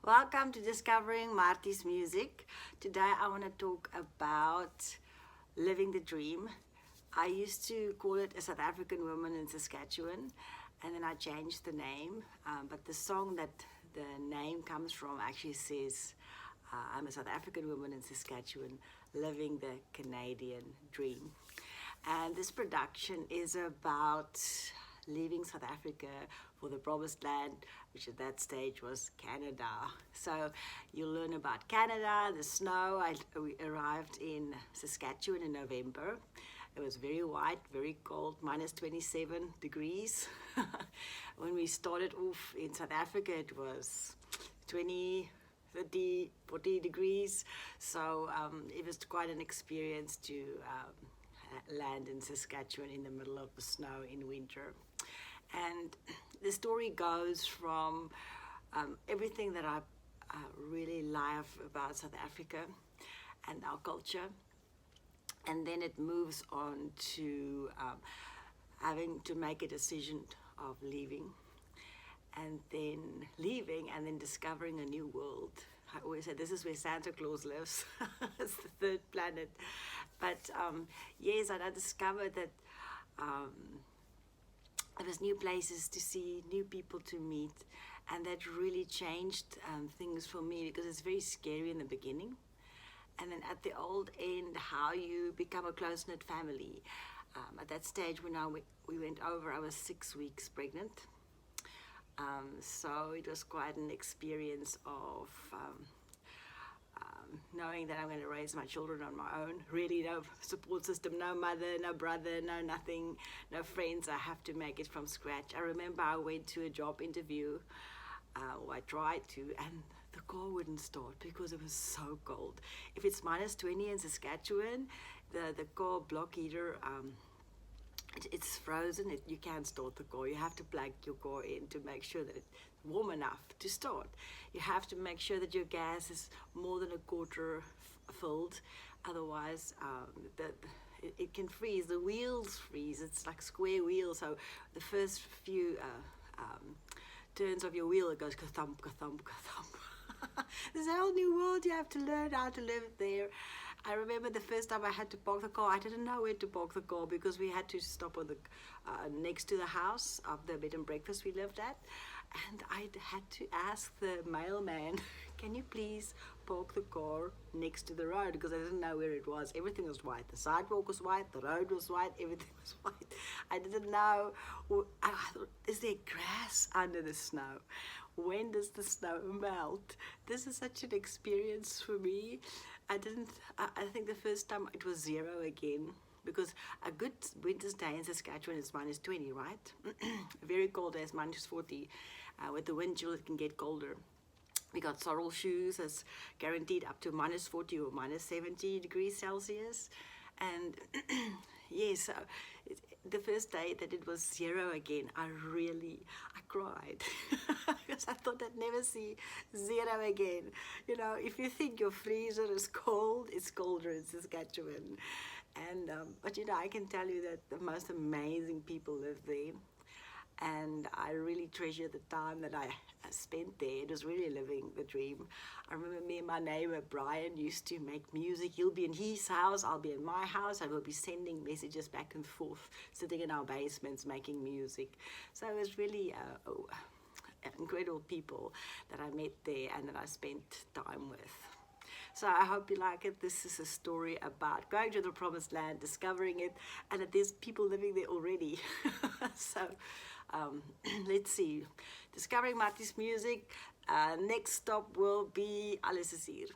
Welcome to Discovering Marthie's Music. Today I want to talk about living the dream. I used to call it a South African woman in Saskatchewan, and then I changed the name, but the song that the name comes from actually says I'm a South African woman in Saskatchewan living the Canadian dream. And this production is about leaving South Africa for the promised land, which at that stage was Canada. So you'll learn about Canada, the snow. We arrived in Saskatchewan in November. It was very white, very cold, minus 27 degrees. When we started off in South Africa, it was 20, 30, 40 degrees. So it was quite an experience to land in Saskatchewan in the middle of the snow in winter. And the story goes from everything that I really love about South Africa and our culture, and then it moves on to having to make a decision of leaving, and then discovering a new world. I always say this is where Santa Claus lives. It's the third planet. But yes, I discovered that there was new places to see, new people to meet, and that really changed things for me, because it's very scary in the beginning, and then at the old end, how you become a close-knit family. At that stage when we went over, I was 6 weeks pregnant, so it was quite an experience of knowing that I'm going to raise my children on my own. Really no support system, no mother, no brother, no nothing, no friends. I have to make it from scratch. I remember I went to a job interview, or I tried to, and the car wouldn't start because it was so cold. If it's minus 20 in Saskatchewan, the car block heater, it's frozen. You can't start the car. You have to plug your car in to make sure that it's warm enough to start. You have to make sure that your gas is more than a quarter filled, otherwise it can freeze. The wheels freeze. It's like square wheels, so the first few turns of your wheel, it goes ka-thump, ka-thump, ka-thump. There's a whole new world. You have to learn how to live there. I remember the first time I had to park the car, I didn't know where to park the car because we had to stop on the next to the house of the bed and breakfast we lived at, and I had to ask the mailman, can you please park the car next to the road, because I didn't know where it was. Everything was white. The sidewalk was white, the road was white, everything was white. I didn't know. I thought, is there grass under the snow? When does the snow melt? This is such an experience for me. I think the first time it was zero again, because a good winter's day in Saskatchewan is minus 20, right? A very cold day is minus 40. With the wind chill, it can get colder. We got sorrel shoes as guaranteed up to minus 40 or minus 70 degrees Celsius. And yes, the first day that it was zero again, I cried because I thought I'd never see zero again. You know, if you think your freezer is cold, it's colder in Saskatchewan. And but you know, I can tell you that the most amazing people live there, and I really treasure the time that I spent there. It was really living the dream. I remember me and my neighbor Brian used to make music. He'll be in his house, I'll be in my house, and we'll be sending messages back and forth, sitting in our basements making music. So it was really incredible people that I met there and that I spent time with. So I hope you like it. This is a story about going to the promised land, discovering it, and that there's people living there already. So let's see. Discovering Marthie's Music. Next stop will be Alles is hier.